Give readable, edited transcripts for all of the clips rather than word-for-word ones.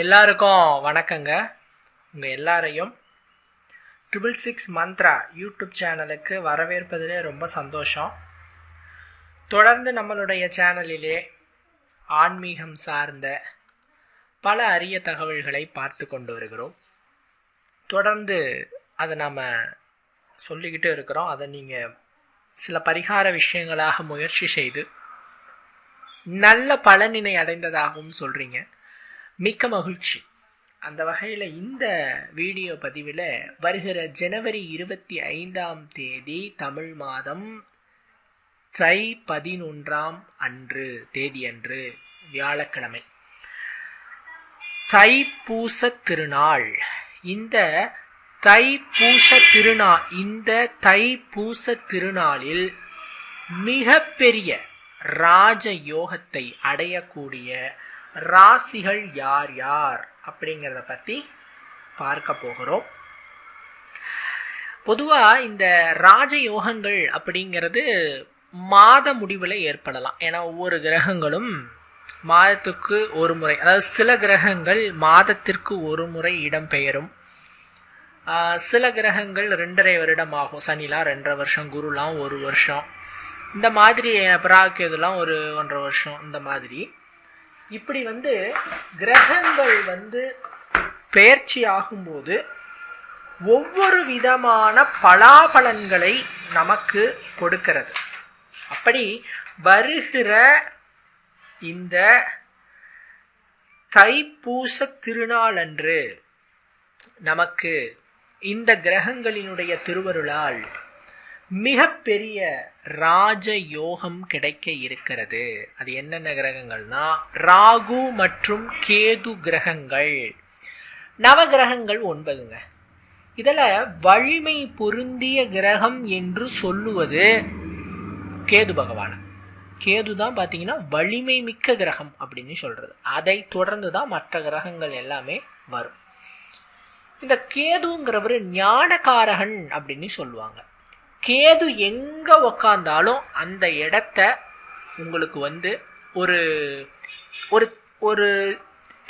எல்லாருக்கும் வணக்கங்க. உங்கள் எல்லாரையும் 666 மந்த்ரா யூடியூப் சேனலுக்கு வரவேற்பதிலே ரொம்ப சந்தோஷம். தொடர்ந்து நம்மளுடைய சேனலிலே ஆன்மீகம் சார்ந்த பல அரிய தகவல்களை பார்த்து கொண்டு வருகிறோம். தொடர்ந்து அதை நாம் சொல்லிக்கிட்டு இருக்கிறோம். அதை நீங்கள் சில பரிகார விஷயங்களாக முயற்சி செய்து நல்ல பலனினை அடைந்ததாகவும் சொல்கிறீங்க. மிக்க மகிழ்ச்சி. அந்த வகையில் இந்த வீடியோ பதிவில் வருகிற ஜனவரி 25 தமிழ் மாதம் தை 11 தேதியன்று வியாழக்கிழமை தைப்பூச திருநாள். இந்த தைப்பூச திருநாளில் மிகப்பெரிய ராஜ யோகத்தை அடையக்கூடிய ராசிகள் யார் யார் அப்படிங்கிறத பற்றி பார்க்க போகிறோம். பொதுவாக இந்த ராஜயோகங்கள் அப்படிங்கிறது மாத முடிவில் ஏற்படலாம். ஏன்னா ஒவ்வொரு கிரகங்களும் மாதத்துக்கு ஒரு முறை, அதாவது சில கிரகங்கள் மாதத்திற்கு ஒரு முறை இடம்பெயரும். சில கிரகங்கள் 2.5 வருடம் ஆகும். சனிலாம் 2.5 வருஷம், குருலாம் 1 வருஷம், இந்த மாதிரி பிராகேதுலாம் 1.5 வருஷம். இந்த மாதிரி இப்படி கிரகங்கள் பெயர்ச்சி ஆகும்போது ஒவ்வொரு விதமான பலாபலன்களை நமக்கு கொடுக்கிறது. அப்படி வருகிற இந்த தைப்பூச திருநாள் அன்று நமக்கு இந்த கிரகங்களினுடைய திருவருளால் மிகப்பெரிய ராஜ யோகம் கிடைக்க இருக்கிறது. அது என்னென்ன கிரகங்கள்னா ராகு மற்றும் கேது கிரகங்கள். நவகிரகங்கள் 9ங்க. இதில் வலிமை பொருந்திய கிரகம் என்று சொல்லுவது கேது பகவான். கேது தான் பார்த்தீங்கன்னா வலிமை மிக்க கிரகம் அப்படின்னு சொல்றது. அதை தொடர்ந்து தான் மற்ற கிரகங்கள் எல்லாமே வரும். இந்த கேதுங்கிறவர் ஞானகாரகன் அப்படின்னு சொல்லுவாங்க. கேது எங்க உக்காந்தாலும் அந்த இடத்த உங்களுக்கு ஒரு ஒரு ஒரு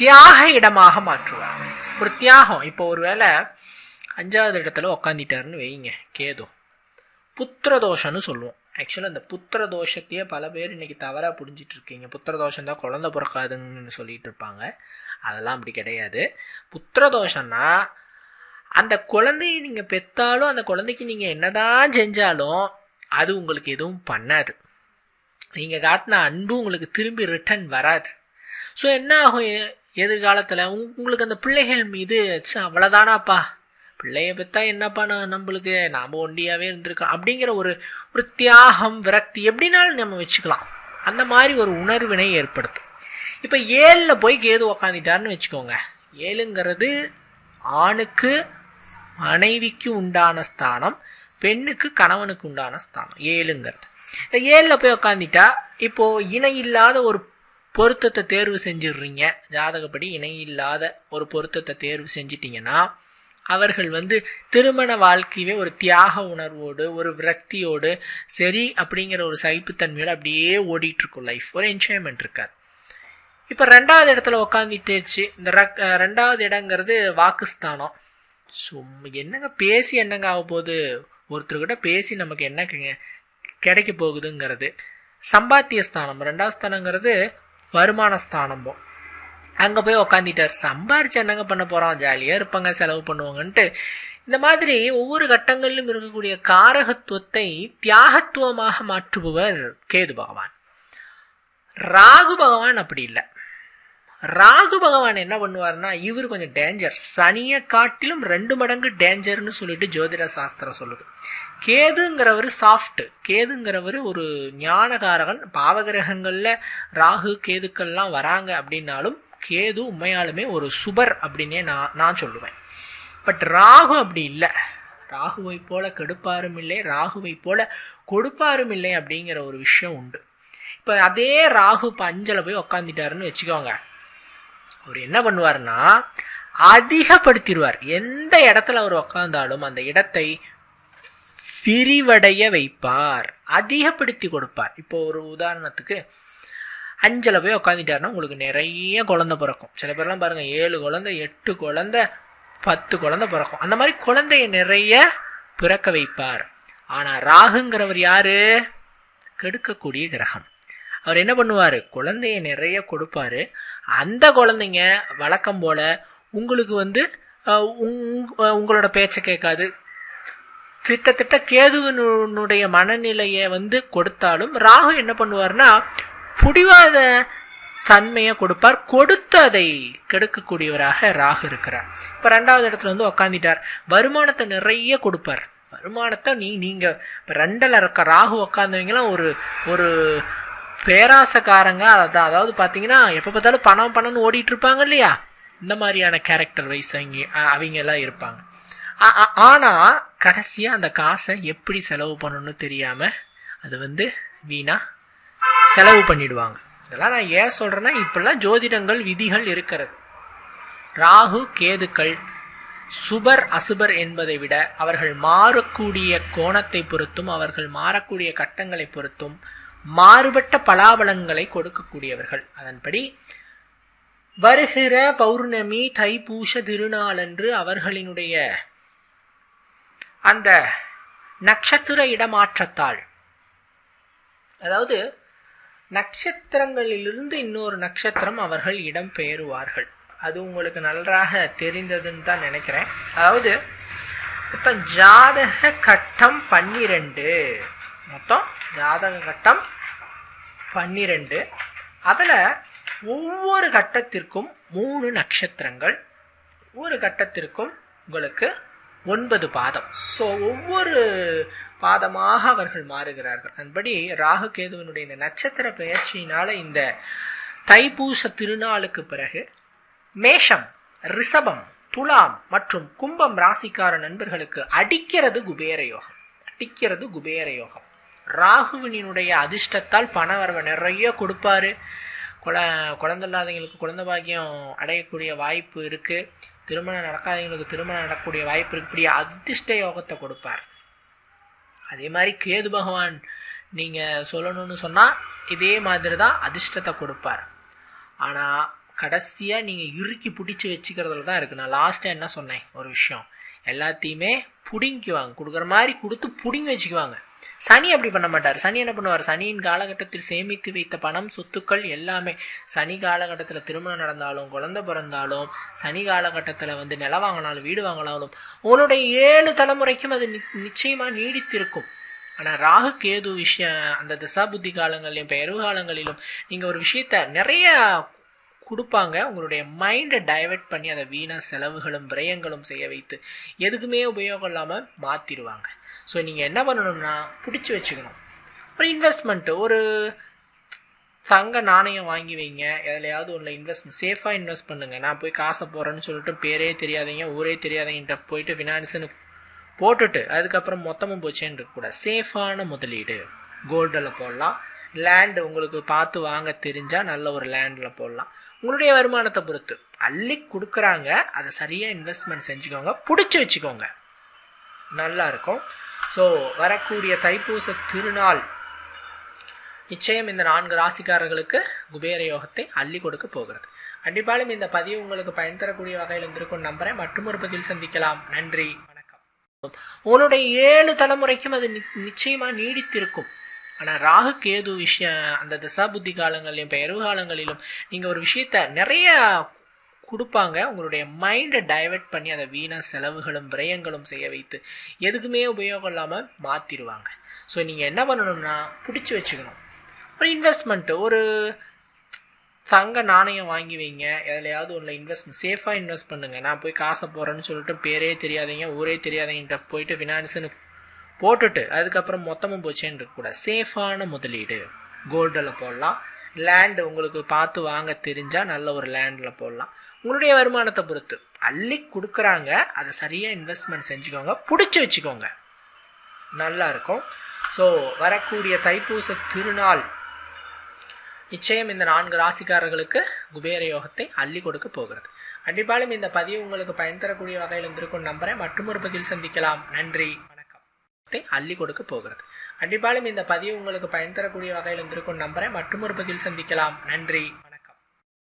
தியாக இடமாக மாற்றுவாங்க. ஒரு தியாகம். இப்போ ஒருவேளை 5வது இடத்துல உக்காந்துட்டாருன்னு வைங்க கேது, புத்திரதோஷம்னு சொல்லுவோம். ஆக்சுவலாக அந்த புத்திரதோஷத்தையே பல பேர் இன்னைக்கு தவறாக புரிஞ்சிட்டு இருக்கீங்க. புத்திரதோஷம் தான் குழந்தை பிறக்காதுன்னு சொல்லிட்டு இருப்பாங்க. அதெல்லாம் அப்படி கிடையாது. புத்திரதோஷம்னா அந்த குழந்தையை நீங்கள் பெற்றாலும் அந்த குழந்தைக்கு நீங்கள் என்னதான் செஞ்சாலும் அது உங்களுக்கு எதுவும் பண்ணாது. நீங்கள் காட்டின அன்பு உங்களுக்கு திரும்பி ரிட்டர்ன் வராது. ஸோ என்ன ஆகும் எதிர்காலத்தில் உங்களுக்கு அந்த பிள்ளைகள் மீது அவ்வளோதானாப்பா, பிள்ளைய பெற்றா என்னப்பா நம்மளுக்கு, நாம் ஒண்டியாகவே இருந்திருக்கோம் அப்படிங்கிற ஒரு தியாகம், விரக்தி எப்படினாலும் நம்ம வச்சுக்கலாம். அந்த மாதிரி ஒரு உணர்வினை ஏற்படுத்தும். இப்போ 7ல் போய் கேது உக்காந்துட்டாருன்னு வச்சுக்கோங்க. 7ங்கிறது ஆணுக்கு மனைவிக்கு உண்டான ஸ்தானம், பெண்ணுக்கு கணவனுக்கு உண்டான ஸ்தானம் 7ங்கிறது. 7ல் போய் உக்காந்துட்டா இப்போ இணையில்லாத ஒரு பொருத்தத்தை தேர்வு செஞ்சிடுறீங்க. ஜாதகப்படி இணையில்லாத ஒரு பொருத்தத்தை தேர்வு செஞ்சிட்டிங்கன்னா அவர்கள் திருமண வாழ்க்கையே ஒரு தியாக உணர்வோடு, ஒரு விரக்தியோடு, சரி அப்படிங்கிற ஒரு சகிப்புத்தன்மையோடு அப்படியே ஓடிட்டு இருக்கும் லைஃப். ஒரு என்ஜாய்மெண்ட் இருக்காது. இப்போ 2வது இடத்துல உக்காந்துட்டுச்சு. இந்த 2வது இடங்கிறது வாக்குஸ்தானம். என்னங்க பேசி என்னங்க ஆக போகுது, ஒருத்தர்கிட்ட பேசி நமக்கு என்ன கிடைக்க போகுதுங்கிறது. சம்பாத்திய ஸ்தானம் 2வது ஸ்தானங்கிறது வருமான ஸ்தானம். அங்கே போய் உக்காந்துட்டார். சம்பாரிச்சு என்னங்க பண்ண போகிறோம், ஜாலியாக இருப்பாங்க, செலவு பண்ணுவாங்கன்ட்டு. இந்த மாதிரி ஒவ்வொரு கட்டங்களிலும் இருக்கக்கூடிய காரகத்துவத்தை தியாகத்துவமாக மாற்றுபவர் கேது பகவான். ராகு பகவான் அப்படி இல்லை. ராகு பகவான் என்ன பண்ணுவார்னா இவர் கொஞ்சம் டேஞ்சர். சனியை காட்டிலும் 2 மடங்கு டேஞ்சர்னு சொல்லிட்டு ஜோதிட சாஸ்திரம் சொல்லுது. கேதுங்கிறவர் சாஃப்ட். கேதுங்கிறவர் ஒரு ஞானகாரகன். பாவகிரகங்களில் ராகு கேதுக்கள்லாம் வராங்க அப்படின்னாலும் கேது உண்மையாலுமே ஒரு சுபர் அப்படின்னே நான் சொல்லுவேன். பட் ராகு அப்படி இல்லை. ராகுவை போல கெடுப்பாரும் இல்லை, ராகுவை போல கொடுப்பாரும் இல்லை அப்படிங்கிற ஒரு விஷயம் உண்டு. இப்போ அதே ராகு இப்போ 5ல் போய் உக்காந்துட்டாருன்னு வச்சுக்கோங்க. அவர் என்ன பண்ணுவார்னா அதிகப்படுத்திடுவார். எந்த இடத்துல அவர் உக்காந்தாலும் அந்த இடத்தை விரிவடைய வைப்பார், அதிகப்படுத்தி கொடுப்பார். இப்போ ஒரு உதாரணத்துக்கு 5ல் போய் உட்காந்துட்டாருன்னா உங்களுக்கு நிறைய குழந்தை பிறக்கும். சில பேர்லாம் பாருங்கள் 7 குழந்தை 8 குழந்தை 10 குழந்தை பிறக்கும். அந்த மாதிரி குழந்தைய நிறைய பிறக்க வைப்பார். ஆனால் ராகுங்கிறவர் யாரு? கெடுக்கக்கூடிய கிரகம். அவர் என்ன பண்ணுவார்? குழந்தைய நிறைய கொடுப்பாரு. அந்த குழந்தைங்க வழக்கம் போல உங்களுக்கு உங்களோட பேச்சை கேட்காது. திட்டத்திட்ட கேதுவனுடைய மனநிலையை கொடுத்தாலும் ராகு என்ன பண்ணுவார்னா புடிவாத தன்மையை கொடுப்பார். கொடுத்து அதை கெடுக்கக்கூடியவராக ராகு இருக்கிறார். இப்போ 2வது இடத்துல உக்காந்துட்டார். வருமானத்தை நிறைய கொடுப்பார். வருமானத்தை நீங்க இப்போ 2ல் இருக்க ராகு உக்காந்தவங்களாம் ஒரு பேராசக்காரங்க. அதாவது பார்த்தீங்கன்னா எப்போ பார்த்தாலும் பணம்னு ஓடிட்டு இருப்பாங்க இல்லையா? இந்த மாதிரியான கேரக்டர் வைஸ் அவங்க எல்லாம் இருப்பாங்க. ஆனால் கடைசியாக அந்த காசை எப்படி செலவு பண்ணணும்னு தெரியாமல் அது வீணா செலவு பண்ணிடுவாங்க. இதெல்லாம் நான் ஏன் சொல்கிறேன்னா, இப்பெல்லாம் ஜோதிடங்கள் விதிகள் இருக்கிறது. ராகு கேதுக்கள் சுபர் அசுபர் என்பதை விட அவர்கள் மாறக்கூடிய கோணத்தை பொறுத்தும் அவர்கள் மாறக்கூடிய கட்டங்களை பொறுத்தும் மாறுபட்ட பலாபலன்களை கொடுக்கக்கூடியவர்கள். அதன்படி வருகிற பௌர்ணமி தைப்பூச திருநாளன்று அவர்களினுடைய அந்த நட்சத்திர இடமாற்றத்தால், அதாவது நட்சத்திரங்களிலிருந்து இன்னொரு நட்சத்திரம் அவர்கள் இடம் பெயருவார்கள். அது உங்களுக்கு நன்றாக தெரிந்ததுன்னு தான் நினைக்கிறேன். அதாவது மொத்தம் ஜாதக கட்டம் 12. மொத்தம் ஜாதக கட்டம் 12. அதில் ஒவ்வொரு கட்டத்திற்கும் 3 நட்சத்திரங்கள், ஒவ்வொரு கட்டத்திற்கும் உங்களுக்கு 9 பாதம். ஸோ ஒவ்வொரு பாதமாக அவர்கள் மாறுகிறார்கள். அதன்படி ராகு கேதுவனுடைய இந்த நட்சத்திர பெயர்ச்சியினால இந்த தைப்பூச திருநாளுக்கு பிறகு மேஷம், ரிஷபம், துலாம் மற்றும் கும்பம் ராசிக்கார நண்பர்களுக்கு அடிக்கிறது குபேர யோகம். ராகுவினுடைய அதிர்ஷ்டத்தால் பண வரவை நிறைய கொடுப்பாரு. குழந்தை இல்லாதவங்களுக்கு குழந்தை பாக்கியம் அடையக்கூடிய வாய்ப்பு இருக்கு. திருமணம் நடக்காதவங்களுக்கு திருமணம் நடக்கக்கூடிய வாய்ப்பு இருக்கு. இப்படி அதிர்ஷ்ட யோகத்தை கொடுப்பார். அதே மாதிரி கேது பகவான் நீங்க சொல்லணும்னு சொன்னா இதே மாதிரி தான் அதிர்ஷ்டத்தை கொடுப்பார். ஆனா கடைசியா நீங்க இறுக்கி பிடிச்சி வச்சுக்கிறதுல தான் இருக்கு. நான் லாஸ்டா என்ன சொன்னேன், ஒரு விஷயம், எல்லாத்தையுமே புடுங்கிக்குவாங்க, கொடுக்குற மாதிரி கொடுத்து புடுங்கி வச்சுக்குவாங்க. சனி அப்படி பண்ண மாட்டார். சனி என்ன பண்ணுவார்? சனியின் காலகட்டத்தில் சேமித்து வைத்த பணம், சொத்துக்கள் எல்லாமே சனி காலகட்டத்தில் திருமணம் நடந்தாலும் குழந்தை பிறந்தாலும், சனி காலகட்டத்தில் நிலம் வாங்கினாலும் வீடு வாங்கினாலும் உங்களுடைய 7 தலைமுறைக்கும் அது நிச்சயமா நீடித்திருக்கும். ஆனால் ராகு கேது விஷயம் அந்த திசா புத்தி காலங்களிலும் பெயர்வு காலங்களிலும் நீங்கள் ஒரு விஷயத்த நிறைய கொடுப்பாங்க. உங்களுடைய மைண்டை டைவெர்ட் பண்ணி அதை வீணா செலவுகளும் விரயங்களும் செய்ய வைத்து எதுக்குமே உபயோகம் இல்லாமல் மாற்றிடுவாங்க. ஸோ நீங்கள் என்ன பண்ணணும்னா பிடிச்சி வச்சுக்கணும். ஒரு இன்வெஸ்ட்மெண்ட்டு, ஒரு தங்க நாணயம் வாங்கி வைங்க. எதுலையாவது ஒன்றில் இன்வெஸ்ட்மெண்ட் சேஃபாக இன்வெஸ்ட் பண்ணுங்கள். நான் போய் காசை போகிறேன்னு சொல்லிட்டு பேரே தெரியாதீங்க ஊரே தெரியாதீங்கிட்ட போயிட்டு ஃபினான்ஸுன்னு போட்டுட்டு அதுக்கப்புறம் மொத்தமும் போச்சேன்னு இருக்கக்கூடாது. சேஃபான முதலீடு கோல்டில் போடலாம். லேண்டு உங்களுக்கு பார்த்து வாங்க தெரிஞ்சால் நல்ல ஒரு லேண்டில் போடலாம். உங்களுடைய வருமானத்தை பொறுத்து அள்ளி கொடுக்குறாங்க, அதை சரியாக இன்வெஸ்ட்மெண்ட் செஞ்சுக்கோங்க, பிடிச்சி வச்சுக்கோங்க, நல்லா இருக்கும். ஸோ வரக்கூடிய தைப்பூச திருநாள் நிச்சயம் இந்த 4 ராசிக்காரர்களுக்கு குபேர யோகத்தை அள்ளி கொடுக்க போகிறது. கண்டிப்பாலும் இந்த பதிவு உங்களுக்கு பயன் தரக்கூடிய வகையில் இருந்திருக்கும் நம்புறேன். மற்றும் ஒரு பதிவில் சந்திக்கலாம். நன்றி, வணக்கம். உங்களுடைய 7 தலைமுறைக்கும் அது நிச்சயமா நீடித்திருக்கும். ஆனால் ராகு கேது விஷயம் அந்த திசா புத்தி காலங்களிலும் பெயர்வு காலங்களிலும் நீங்கள் ஒரு விஷயத்த நிறைய கொடுப்பாங்க. உங்களுடைய மைண்டை டைவெர்ட் பண்ணி அதை வீணா செலவுகளும் விரயங்களும் செய்ய வைத்து எதுக்குமே உபயோகம் இல்லாமல் மாற்றிடுவாங்க. ஸோ நீங்கள் என்ன பண்ணணும்னா பிடிச்சி வச்சுக்கணும். ஒரு இன்வெஸ்ட்மெண்ட்டு, ஒரு தங்க நாணயம் வாங்கி வைங்க. எதுலையாவது ஒன்றில் இன்வெஸ்ட்மெண்ட் சேஃபாக இன்வெஸ்ட் பண்ணுங்கள். நான் போய் காசை போகிறேன்னு சொல்லிட்டு பேரே தெரியாதீங்க ஊரே தெரியாதீங்கிட்ட போயிட்டு ஃபினான்ஸுன்னு போட்டுட்டு அதுக்கப்புறம் மொத்தமும் போச்சேன்னு இருக்கக்கூடாது. சேஃபான முதலீடு கோல்டில் போடலாம். லேண்டு உங்களுக்கு பார்த்து வாங்க தெரிஞ்சால் நல்ல ஒரு லேண்டில் போடலாம். உங்களுடைய வருமானத்தை பொறுத்து அள்ளி கொடுக்குறாங்க, அதை சரியாக இன்வெஸ்ட்மெண்ட் செஞ்சுக்கோங்க, பிடிச்சி வச்சுக்கோங்க, நல்லா இருக்கும். ஸோ வரக்கூடிய தைப்பூச திருநாள் நிச்சயம் இந்த 4 ராசிக்காரர்களுக்கு குபேர யோகத்தை அள்ளி கொடுக்க போகிறது. கண்டிப்பாலும் இந்த பதிவு உங்களுக்கு பயன் தரக்கூடிய வகையில் இருந்திருக்கும் நம்புறேன். மற்றும் ஒரு பதிவில் சந்திக்கலாம். நன்றி, வணக்கம். யோகத்தை அள்ளி கொடுக்க போகிறது. கண்டிப்பாலும் இந்த பதிவு உங்களுக்கு பயன் தரக்கூடிய வகையில் இருந்திருக்கும் நம்புறேன். மற்றும் ஒரு பதிவில் சந்திக்கலாம். நன்றி.